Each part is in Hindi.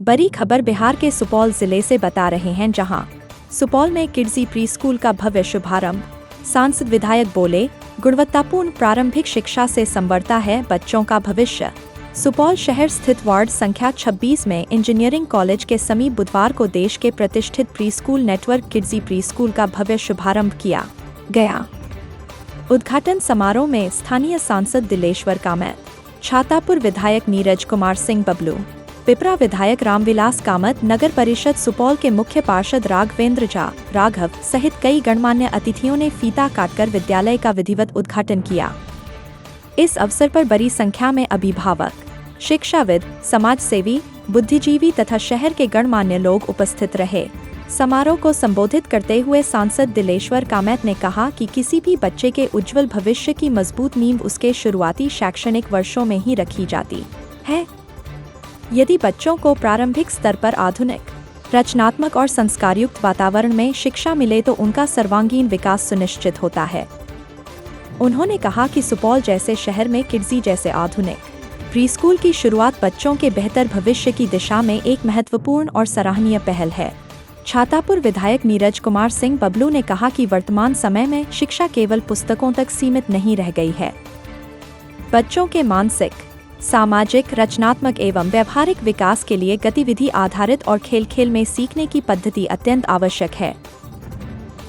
बड़ी खबर बिहार के सुपौल जिले से बता रहे हैं, जहां सुपौल में किड्जी प्री स्कूल का भव्य शुभारंभ। सांसद विधायक बोले, गुणवत्तापूर्ण प्रारंभिक शिक्षा से संवरता है बच्चों का भविष्य। सुपौल शहर स्थित वार्ड संख्या 26 में इंजीनियरिंग कॉलेज के समीप बुधवार को देश के प्रतिष्ठित pre school network Kidzy pre school का भव्य शुभारंभ किया गया। उद्घाटन समारोह में स्थानीय सांसद दिलेश्वर कामत, छातापुर विधायक नीरज कुमार सिंह बबलू, पिपरा विधायक रामविलास कामत, नगर परिषद सुपौल के मुख्य पार्षद राघवेंद्र झा राघव सहित कई गणमान्य अतिथियों ने फीता काटकर विद्यालय का विधिवत उद्घाटन किया। इस अवसर पर बड़ी संख्या में अभिभावक, शिक्षाविद, समाजसेवी, बुद्धिजीवी तथा शहर के गणमान्य लोग उपस्थित रहे। समारोह को संबोधित करते हुए सांसद दिलेश्वर कामत ने कहा कि किसी भी बच्चे के उज्जवल भविष्य की मजबूत नींव उसके शुरुआती शैक्षणिक वर्षों में ही रखी जाती है। यदि बच्चों को प्रारंभिक स्तर पर आधुनिक, रचनात्मक और संस्कारयुक्त वातावरण में शिक्षा मिले तो उनका सर्वांगीण विकास सुनिश्चित होता है। उन्होंने कहा कि सुपौल जैसे शहर में किड्जी जैसे आधुनिक प्री स्कूल की शुरुआत बच्चों के बेहतर भविष्य की दिशा में एक महत्वपूर्ण और सराहनीय पहल है। छातापुर विधायक नीरज कुमार सिंह बबलू ने कहा कि वर्तमान समय में शिक्षा केवल पुस्तकों तक सीमित नहीं रह गई है। बच्चों के मानसिक, सामाजिक, रचनात्मक एवं व्यवहारिक विकास के लिए गतिविधि आधारित और खेल खेल में सीखने की पद्धति अत्यंत आवश्यक है।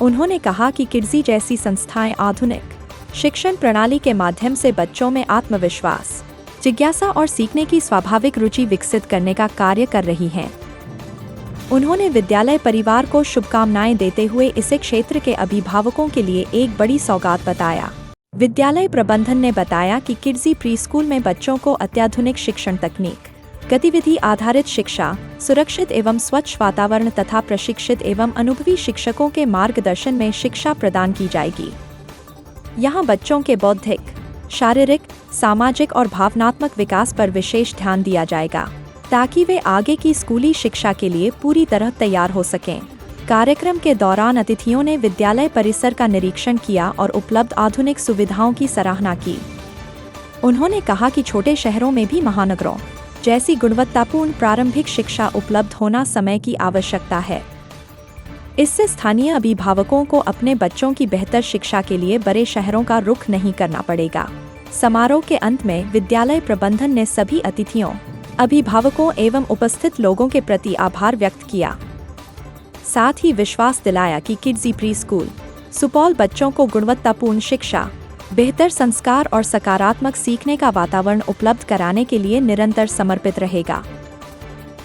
उन्होंने कहा कि किड्जी जैसी संस्थाएं आधुनिक शिक्षण प्रणाली के माध्यम से बच्चों में आत्मविश्वास, जिज्ञासा और सीखने की स्वाभाविक रुचि विकसित करने का कार्य कर रही हैं। उन्होंने विद्यालय परिवार को शुभकामनाएं देते हुए इसे क्षेत्र के अभिभावकों के लिए एक बड़ी सौगात बताया। विद्यालय प्रबंधन ने बताया कि किड्जी प्री स्कूल में बच्चों को अत्याधुनिक शिक्षण तकनीक, गतिविधि आधारित शिक्षा, सुरक्षित एवं स्वच्छ वातावरण तथा प्रशिक्षित एवं अनुभवी शिक्षकों के मार्गदर्शन में शिक्षा प्रदान की जाएगी। यहाँ बच्चों के बौद्धिक, शारीरिक, सामाजिक और भावनात्मक विकास पर विशेष ध्यान दिया जाएगा, ताकि वे आगे की स्कूली शिक्षा के लिए पूरी तरह तैयार हो सकें। कार्यक्रम के दौरान अतिथियों ने विद्यालय परिसर का निरीक्षण किया और उपलब्ध आधुनिक सुविधाओं की सराहना की। उन्होंने कहा कि छोटे शहरों में भी महानगरों जैसी गुणवत्तापूर्ण प्रारंभिक शिक्षा उपलब्ध होना समय की आवश्यकता है। इससे स्थानीय अभिभावकों को अपने बच्चों की बेहतर शिक्षा के लिए बड़े शहरों का रुख नहीं करना पड़ेगा। समारोह के अंत में विद्यालय प्रबंधन ने सभी अतिथियों, अभिभावकों एवं उपस्थित लोगों के प्रति आभार व्यक्त किया। साथ ही विश्वास दिलाया कि किड्जी प्री स्कूल सुपौल बच्चों को गुणवत्तापूर्ण शिक्षा, बेहतर संस्कार और सकारात्मक सीखने का वातावरण उपलब्ध कराने के लिए निरंतर समर्पित रहेगा।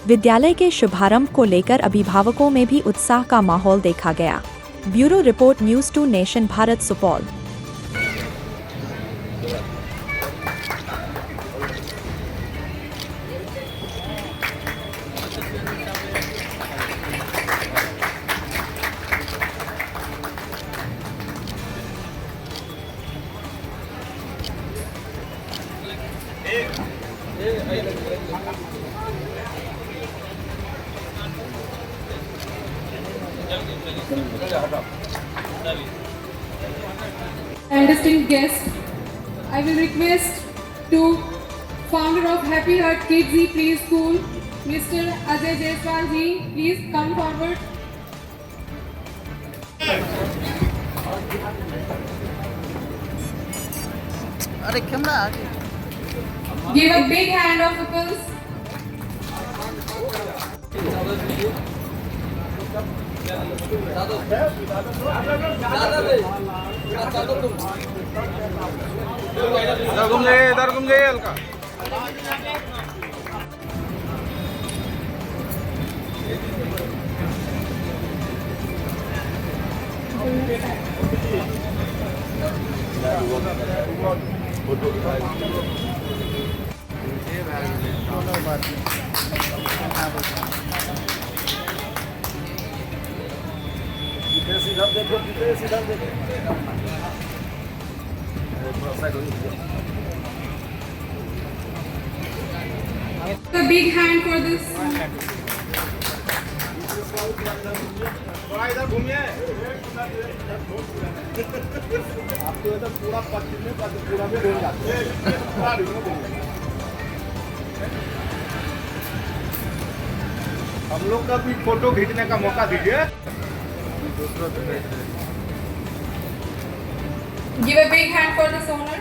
विद्यालय के शुभारंभ को लेकर अभिभावकों में भी उत्साह का माहौल देखा गया। Bureau report, news 2 nation, Bharat, Supaul. And distinguished guests, I will request to founder of Happy Heart Kids Preschool, Mr. Ajay Jaiswal ji, please come forward. Give a big hand of applause. इधर घूम ले हल्का। सीधा देखो। A big hand for this. थोड़ा इधर घूमिए। आपको इधर पूरा पश्चिम में पूरा भी डूब जाता है। पूरा डूब हम लोग का भी फोटो खींचने का मौका दीजिए। Give a big hand for this honor.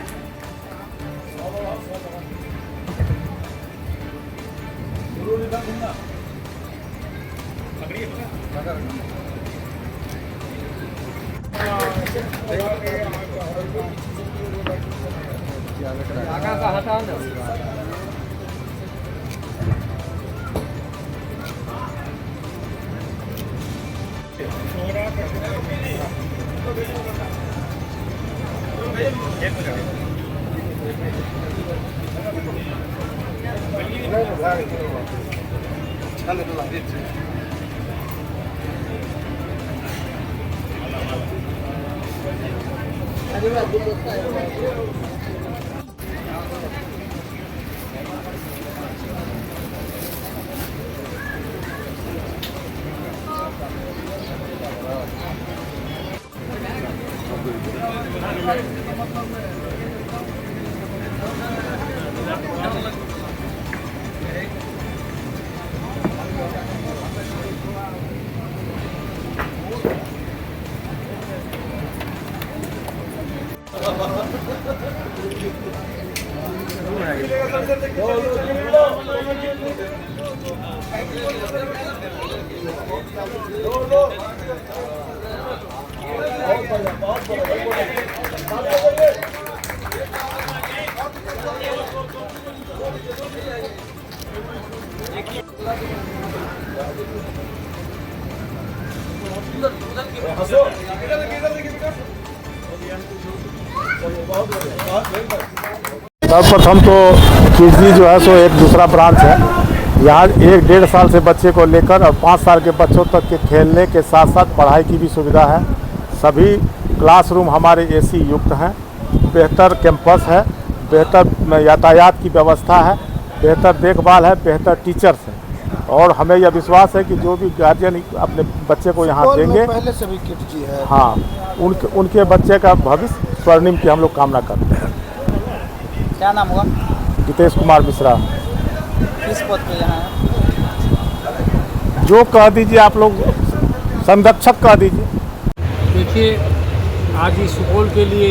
सर्वप्रथम तो किड्जी जो है सो एक दूसरा ब्रांच है। यहाँ 1-1.5 साल से बच्चे को लेकर और 5 साल के बच्चों तक के खेलने के साथ साथ पढ़ाई की भी सुविधा है। सभी क्लासरूम हमारे एसी युक्त हैं, बेहतर कैंपस है, बेहतर यातायात की व्यवस्था है, बेहतर देखभाल है, बेहतर टीचर्स हैं। और हमें यह विश्वास है कि जो भी गार्जियन अपने बच्चे को यहाँ देंगे, पहले से भी किड्जी है। हाँ, उनके बच्चे का भविष्य स्वर्णिम की हम लोग कामना करते हैं। क्या नाम हुआ? जितेश कुमार मिश्रा। किस पद पे यहाँ है? जो कह दीजिए आप लोग, संरक्षक कह दीजिए। देखिए, आज इस सुपौल के लिए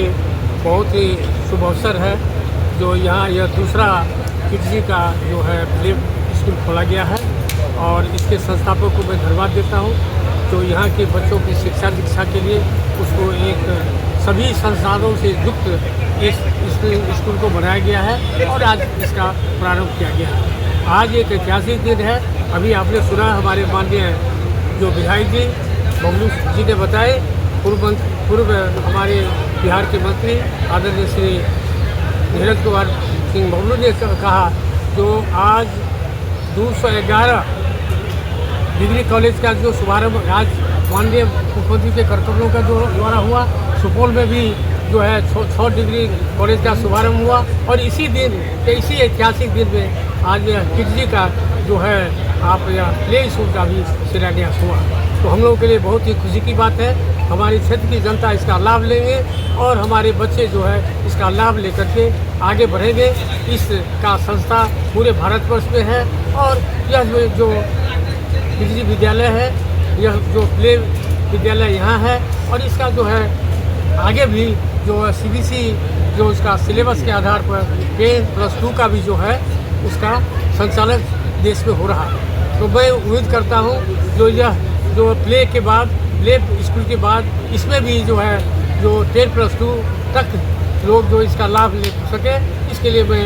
बहुत ही शुभ अवसर है जो यहाँ यह दूसरा किड्जी का जो है प्ले स्कूल खोला गया है और इसके संस्थापक को मैं धन्यवाद देता हूँ। तो यहाँ के बच्चों की शिक्षा दीक्षा के लिए उसको एक सभी संसाधनों से युक्त इस स्कूल को बनाया गया है और आज इसका प्रारंभ किया गया है। आज एक ऐतिहासिक दिन है। अभी आपने सुना हमारे माननीय जो विधायक जी बबलू जी ने बताए, पूर्व हमारे बिहार के मंत्री आदरणीय श्री धीरज कुमार सिंह बबलू ने कहा जो आज 211 डिग्री कॉलेज का जो शुभारंभ आज माननीय मुख्यमंत्री के कर्तव्यों का जो द्वारा हुआ, सुपौल में भी जो है 6 डिग्री कॉलेज का शुभारंभ हुआ और इसी दिन इसी ऐतिहासिक दिन में आज किड्जी का जो है आप यह प्ले स्कूल का भी शिलान्यास हुआ। तो हम लोगों के लिए बहुत ही खुशी की बात है। हमारे क्षेत्र की जनता इसका लाभ लेंगे और हमारे बच्चे जो है इसका लाभ लेकर के आगे बढ़ेंगे। इसका संस्था पूरे भारतवर्ष में है और यह जो किड्जी विद्यालय है, यह जो प्ले विद्यालय यहाँ है और इसका जो है आगे भी जो CBSE जो उसका सिलेबस के आधार पर 10+2 का भी जो है उसका संचालन देश में हो रहा है। तो मैं उम्मीद करता हूँ जो यह जो प्ले के बाद प्ले स्कूल के बाद इसमें भी जो है जो 10+2 तक लोग जो इसका लाभ ले सके, इसके लिए मैं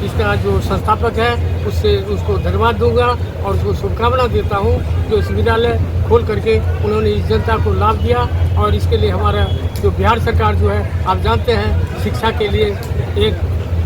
इसका जो संस्थापक है उसको धन्यवाद दूंगा और उसको शुभकामना देता हूँ जो इस विद्यालय खोल करके उन्होंने इस जनता को लाभ दिया। और इसके लिए हमारा जो बिहार सरकार जो है आप जानते हैं शिक्षा के लिए एक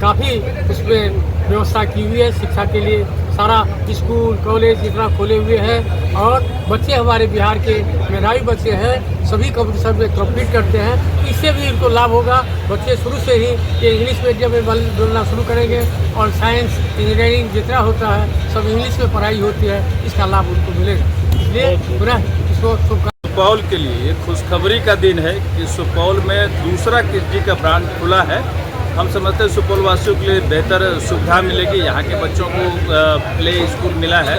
काफ़ी उसमें व्यवस्था की हुई है। शिक्षा के लिए सारा स्कूल कॉलेज इतना खोले हुए हैं और बच्चे हमारे बिहार के मेधावी बच्चे हैं, सभी कंपटीशन में कम्पीट करते हैं। तो इससे भी इनको लाभ होगा। बच्चे शुरू से ही ये इंग्लिश मीडियम में बोलना शुरू करेंगे और साइंस इंजीनियरिंग जितना होता है सब इंग्लिश में पढ़ाई होती है, इसका लाभ उनको मिलेगा। इसलिए पुनः इसको सुपौल के लिए खुशखबरी का दिन है कि सुपौल में दूसरा किड्जी का ब्रांच खुला है। हम समझते हैं सुपौल वासियों के लिए बेहतर सुविधा मिलेगी। यहाँ के बच्चों को प्ले स्कूल मिला है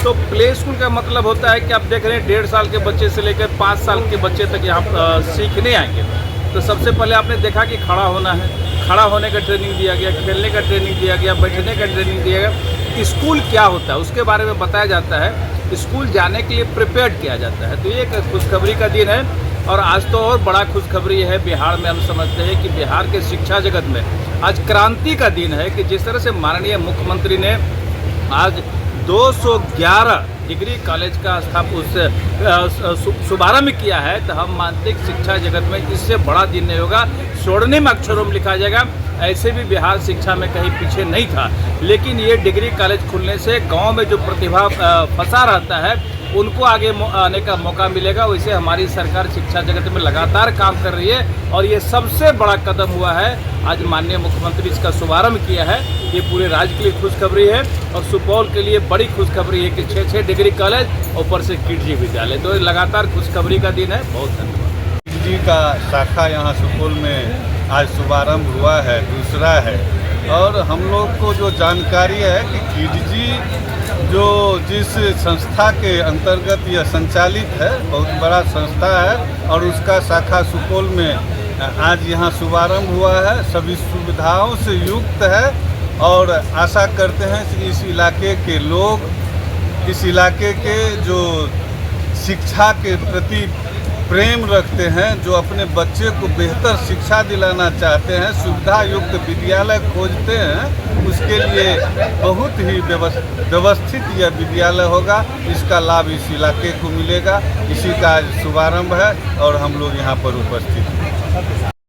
तो प्ले स्कूल का मतलब होता है कि आप देख रहे हैं 1.5 साल के बच्चे से लेकर 5 साल के बच्चे तक यहाँ सीखने आएंगे। तो सबसे पहले आपने देखा कि खड़ा होना है, खड़ा होने का ट्रेनिंग दिया गया, खेलने का ट्रेनिंग दिया गया, बैठने का ट्रेनिंग दिया गया। स्कूल क्या होता है उसके बारे में बताया जाता है, स्कूल जाने के लिए प्रिपेयर्ड किया जाता है। तो ये एक खुशखबरी का दिन है। और आज तो और बड़ा खुशखबरी है बिहार में, हम समझते हैं कि बिहार के शिक्षा जगत में आज क्रांति का दिन है कि जिस तरह से माननीय मुख्यमंत्री ने आज 211 डिग्री कॉलेज का शुभारंभ किया है, तो हम मानते हैं कि शिक्षा जगत में इससे बड़ा दिन नहीं होगा। स्वर्णिम अक्षरों में लिखा जाएगा। ऐसे भी बिहार शिक्षा में कहीं पीछे नहीं था, लेकिन ये डिग्री कॉलेज खुलने से गांव में जो प्रतिभा फंसा रहता है उनको आगे आने का मौका मिलेगा। वैसे हमारी सरकार शिक्षा जगत में लगातार काम कर रही है और ये सबसे बड़ा कदम हुआ है। आज माननीय मुख्यमंत्री इसका शुभारंभ किया है। ये पूरे राज्य के लिए खुशखबरी है और सुपौल के लिए बड़ी खुशखबरी है कि 6 डिग्री कॉलेज ऊपर से किडजी विद्यालय। तो लगातार खुशखबरी का दिन है। बहुत धन्यवाद। किडजी का शाखा यहाँ सुपौल में आज शुभारंभ हुआ है, दूसरा है। और हम लोग को जो जानकारी है कि किडजी जो जिस संस्था के अंतर्गत यह संचालित है, बहुत बड़ा संस्था है और उसका शाखा सुपौल में आज यहाँ शुभारंभ हुआ है। सभी सुविधाओं से युक्त है और आशा करते हैं कि इस इलाके के लोग, इस इलाके के जो शिक्षा के प्रति प्रेम रखते हैं, जो अपने बच्चे को बेहतर शिक्षा दिलाना चाहते हैं, सुविधा युक्त विद्यालय खोजते हैं, उसके लिए बहुत ही व्यवस्थित यह विद्यालय होगा। इसका लाभ इस इलाके को मिलेगा। इसी का शुभारंभ है और हम लोग यहाँ पर उपस्थित हैं।